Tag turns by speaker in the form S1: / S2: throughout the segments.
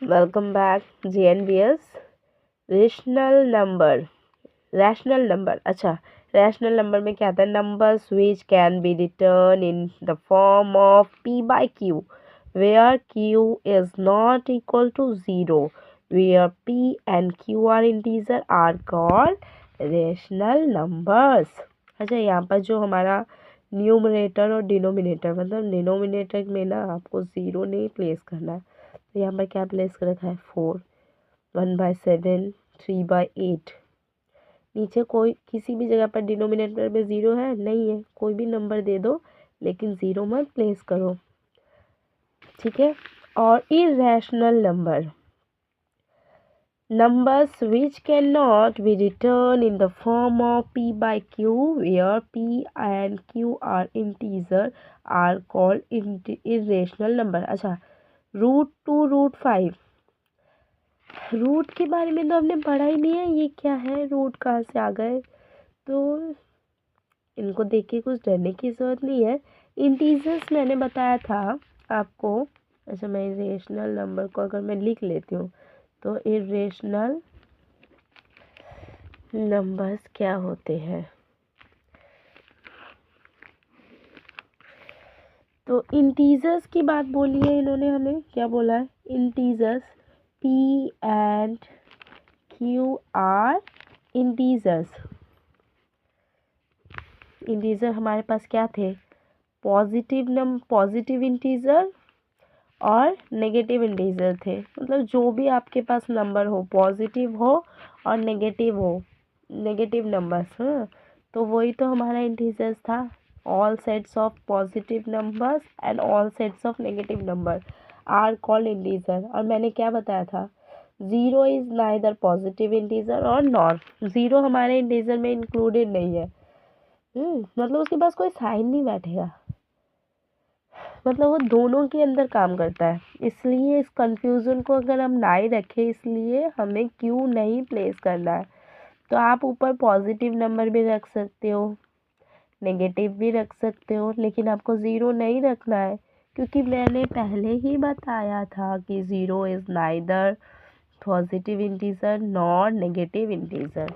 S1: Welcome back GNBS। Rational number. अच्छा, rational number में क्या आता है? Numbers which can be return in the form of P/Q where Q is not equal to 0, where P and Q are integer are called rational numbers. अच्छा, यहाँ पर जो हमारा न्यूमरेटर और डिनोमिनेटर, मतलब डिनोमिनेटर में ना आपको 0 नहीं प्लेस करना है, तो यहाँ पर क्या प्लेस कर रखा है? 4, 1/7, 3/8। नीचे कोई किसी भी जगह पर डिनोमिनेटर में 0 है? नहीं है। कोई भी नंबर दे दो लेकिन 0 मत प्लेस करो, ठीक है। और irrational numbers which cannot be written in the form of P/Q where P and Q are integer are called irrational number। अच्छा, √2, √5, रूट के बारे में तो हमने पढ़ा ही नहीं है। ये क्या है? रूट कहाँ से आ गए? तो इनको देख के कुछ डरने की ज़रूरत नहीं है। इंटीजर्स मैंने बताया था आपको। अच्छा, मैं इरेशनल नंबर को अगर मैं लिख लेती हूँ तो इरेशनल नंबर्स क्या होते हैं? तो इंटीजर्स की बात बोली है इन्होंने, हमें क्या बोला है? Integers P and Q are integers. Integer हमारे पास क्या थे? पॉजिटिव इंटीजर और नेगेटिव इंटीजर थे। मतलब जो भी आपके पास नंबर हो, पॉजिटिव हो और नेगेटिव नंबर्स, हाँ, तो वही तो हमारा इंटीजर्स था। All sets of positive numbers and all sets of negative number are called integer. और मैंने क्या बताया था? 0 इज नाइदर पॉजिटिव इंटीजर और नॉट। 0 हमारे इंटीजर में इंक्लूडेड नहीं है। मतलब उसके पास कोई साइन नहीं बैठेगा, मतलब वो दोनों के अंदर काम करता है। इसलिए इस कंफ्यूजन को अगर हम ना ही रखें, इसलिए हमें क्यों नहीं प्लेस करना है। तो आप ऊपर पॉजिटिव नंबर भी रख सकते हो, नेगेटिव भी रख सकते हो, लेकिन आपको 0 नहीं रखना है, क्योंकि मैंने पहले ही बताया था कि 0 is neither positive integer nor negative integer.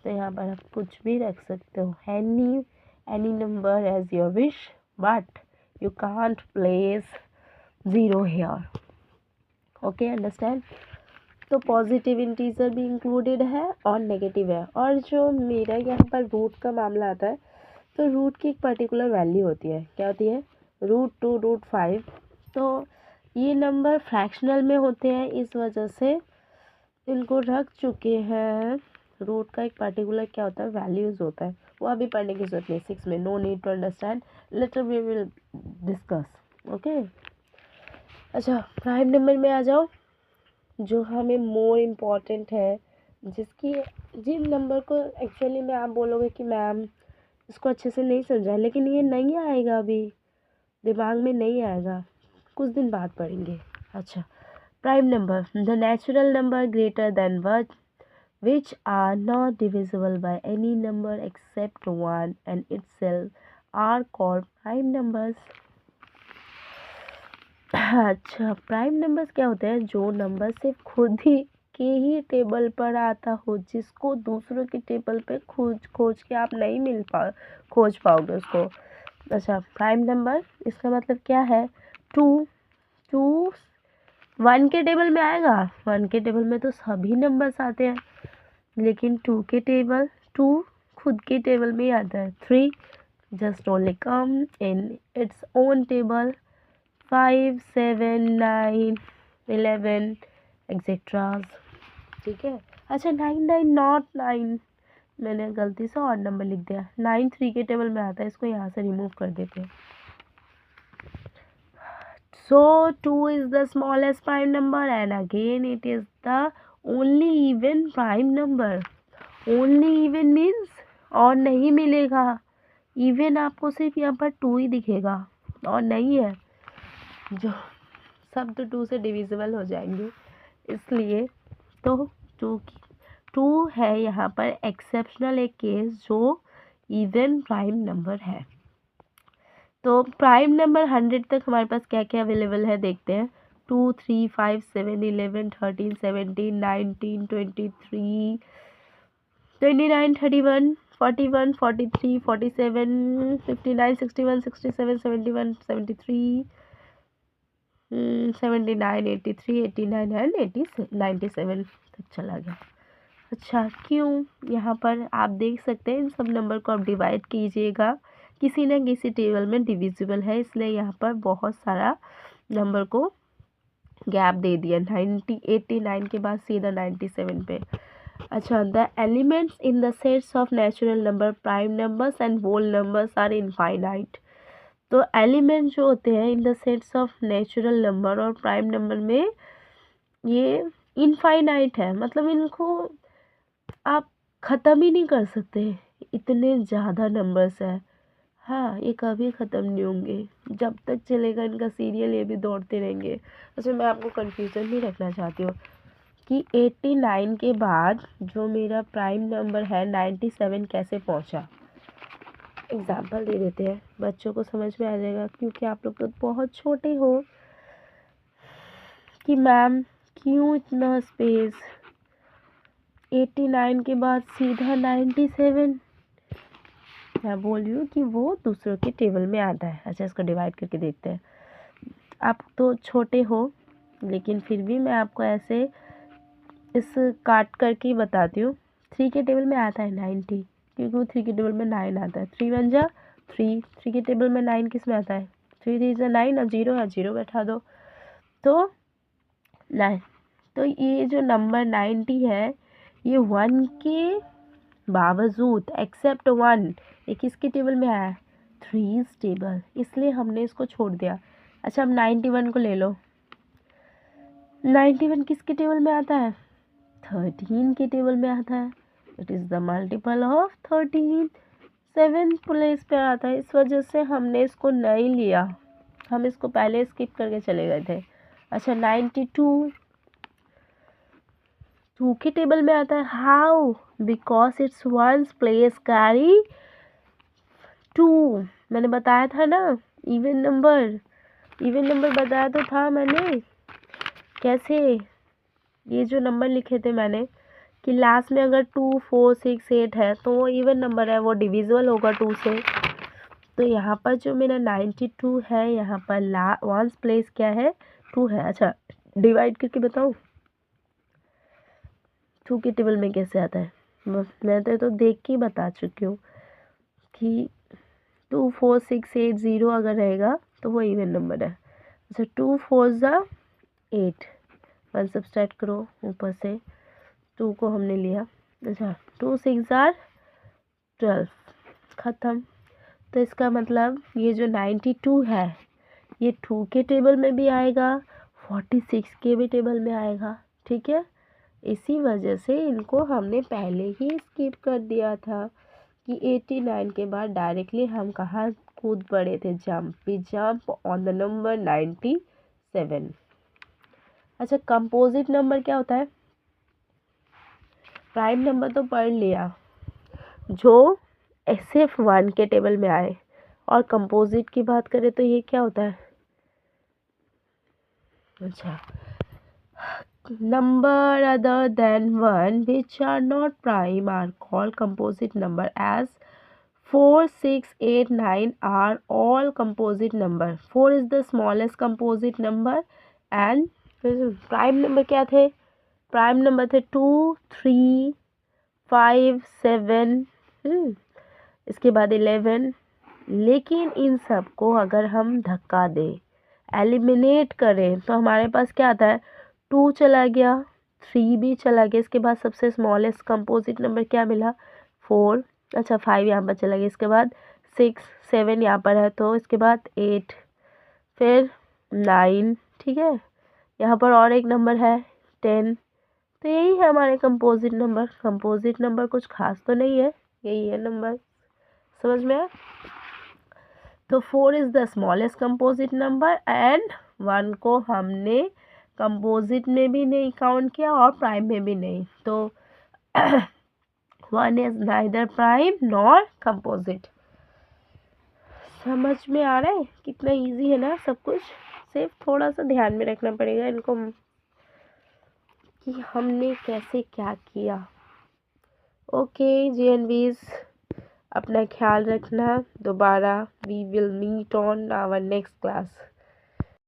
S1: तो यहाँ पर आप कुछ भी रख सकते हो, any number as your wish, but you can't place 0 here। Okay, understand? तो पॉजिटिव इंटीजर भी इंक्लूडेड है और नेगेटिव है। और जो मेरा यहाँ पर रूट का मामला आता है, तो रूट की एक पर्टिकुलर वैल्यू होती है। क्या होती है? √2, √5। तो ये नंबर फ्रैक्शनल में होते हैं, इस वजह से इनको रख चुके हैं। रूट का एक पर्टिकुलर क्या होता है? वैल्यूज़ होता है। वो अभी पढ़ने की जरूरत नहीं, 6 में, no need to understand, later we will discuss. Okay. अच्छा, प्राइम नंबर में आ जाओ, जो हमें मोर इम्पॉर्टेंट है, जिन नंबर को एक्चुअली में आप बोलोगे कि मैम इसको अच्छे से नहीं समझा, लेकिन ये नहीं आएगा, अभी दिमाग में नहीं आएगा, कुछ दिन बाद पढ़ेंगे। अच्छा, prime number, the natural number greater than which are not divisible by any number except 1 and itself are called prime numbers। अच्छा, प्राइम नंबर्स क्या होते हैं? जो नंबर सिर्फ खुद ही के ही टेबल पर आता हो, जिसको दूसरों के टेबल पे खोज के आप नहीं खोज पाओगे उसको। अच्छा, प्राइम नंबर, इसका मतलब क्या है? 2 1 के टेबल में आएगा। 1 के टेबल में तो सभी नंबर्स आते हैं, लेकिन 2 खुद के टेबल में ही आता है। 3 just only come in its own table. 5, 7, 9, 11 etcetera, ठीक है। अच्छा, 9 नॉट 9, मैंने गलती से और नंबर लिख दिया। 9 3 के टेबल में आता है, इसको यहाँ से रिमूव कर देते हैं। So 2 is the smallest prime number and again it is the only even prime number। only even means और नहीं मिलेगा। even आपको सिर्फ यहाँ पर 2 ही दिखेगा और नहीं है, जो सब तो 2 से डिविजिबल हो जाएंगे, इसलिए तो 2 है यहाँ पर एक्सेप्शनल एक केस जो इवन प्राइम नंबर है। तो प्राइम नंबर 100 तक हमारे पास क्या क्या अवेलेबल है देखते हैं। 2 3 5 7 11 13 17 19 23 29 31 41 43 47 59 61 67 71 73 79 83 89 एंड 97 तक चला गया। अच्छा, क्यों? यहाँ पर आप देख सकते हैं इन सब नंबर को आप डिवाइड कीजिएगा, किसी न किसी टेबल में डिविजिबल है, इसलिए यहाँ पर बहुत सारा नंबर को गैप दे दिया। 89 के बाद सीधा 97 पे। अच्छा, the elements in the sets of natural number, prime numbers and whole numbers are infinite. तो एलिमेंट जो होते हैं in the sets of natural number और प्राइम नंबर में ये इनफाइनाइट है, मतलब इनको आप ख़त्म ही नहीं कर सकते, इतने ज़्यादा नंबर्स है। हाँ, ये कभी ख़त्म नहीं होंगे, जब तक चलेगा इनका सीरियल ये भी दौड़ते रहेंगे। अच्छा, मैं आपको कन्फ्यूज़न नहीं रखना चाहती हूँ कि 89 के बाद जो मेरा प्राइम नंबर है 97 कैसे पहुँचा। एग्जाम्पल दे देते हैं, बच्चों को समझ में आ जाएगा, क्योंकि आप लोग तो बहुत छोटे हो कि मैम क्यों इतना स्पेस, 89 के बाद सीधा 97। मैं बोल रही हूँ कि वो दूसरों के टेबल में आता है। अच्छा, इसको डिवाइड करके देखते हैं। आप तो छोटे हो, लेकिन फिर भी मैं आपको ऐसे इस काट करके ही बताती हूँ। 3 के टेबल में आता है 90, क्योंकि वो 3 के टेबल में 9 आता है। 3 1 जा 3, 3 के टेबल में 9 किस में आता है? 3 3 जा 9 और 0 है, 0 बैठा दो तो 9। तो ये जो नंबर 90 है, ये 1 के बावजूद एक्सेप्ट 1 ये किसके टेबल में आया? 3 टेबल, इसलिए हमने इसको छोड़ दिया। अच्छा, अब 91 को ले लो। 91 किसके टेबल में आता है? 13 के टेबल में आता है। It is the multiple of 13, 7th place पे आता है। इस वजह से हमने इसको नहीं लिया, हम इसको पहले स्किप करके चले गए थे। अच्छा, 92 2 के टेबल में आता है। How? Because it's ones place carry 2। मैंने बताया था ना, इवन नंबर बताया तो था मैंने। कैसे? ये जो नंबर लिखे थे मैंने कि लास्ट में अगर 2 4 6 8 है तो वो इवन नंबर है, वो डिविजिबल होगा 2 से। तो यहाँ पर जो मेरा 92 है, यहाँ पर वंस प्लेस क्या है? 2 है। अच्छा, डिवाइड करके बताऊँ 2 के टेबल में कैसे आता है? मैं तो देख के ही बता चुकी हूँ कि 2 4 6 8 0 अगर रहेगा तो वो इवन नंबर है। अच्छा, 2 4 जा 8, 1 सब्सट्रैक्ट करो ऊपर से, 2 को हमने लिया। अच्छा, 2 6 जार 12, ख़त्म। तो इसका मतलब ये जो 92 है ये 2 के टेबल में भी आएगा, 46 के भी टेबल में आएगा। ठीक है, इसी वजह से इनको हमने पहले ही स्किप कर दिया था कि 89 के बाद डायरेक्टली हम कहाँ कूद पड़े थे? Jump on the number 97। अच्छा, कंपोजिट नंबर क्या होता है? प्राइम नंबर तो पढ़ लिया, जो सिर्फ 1 के टेबल में आए। और कंपोजिट की बात करें तो ये क्या होता है? अच्छा, number other than 1 which are not prime are called composite number, as 4 6 8 9 are all composite number. 4 is the smallest composite number and prime number क्या थे? prime number थे 2 3 5 7, इसके बाद 11। लेकिन इन सब को अगर हम धक्का दें, एलिमिनेट करें, तो हमारे पास क्या आता है? 2 चला गया, 3 भी चला गया, इसके बाद सबसे स्मॉलेस्ट कंपोजिट नंबर क्या मिला? 4। अच्छा, 5 यहाँ पर चला गया, इसके बाद 6 7 यहाँ पर है, तो इसके बाद 8, फिर 9। ठीक है, यहाँ पर और एक नंबर है 10। तो यही है हमारे कंपोजिट नंबर। कंपोजिट नंबर कुछ खास तो नहीं है, यही है नंबर। समझ में आया? तो 4 is the smallest composite number and 1 को हमने कंपोजिट में भी नहीं काउंट किया और प्राइम में भी नहीं, तो 1 is neither prime nor composite. समझ में आ रहा है? कितना इजी है ना सब कुछ। सिर्फ थोड़ा सा ध्यान में रखना पड़ेगा इनको कि हमने कैसे क्या किया। ओके GNVs, अपना ख्याल रखना। दोबारा we will meet on our next class.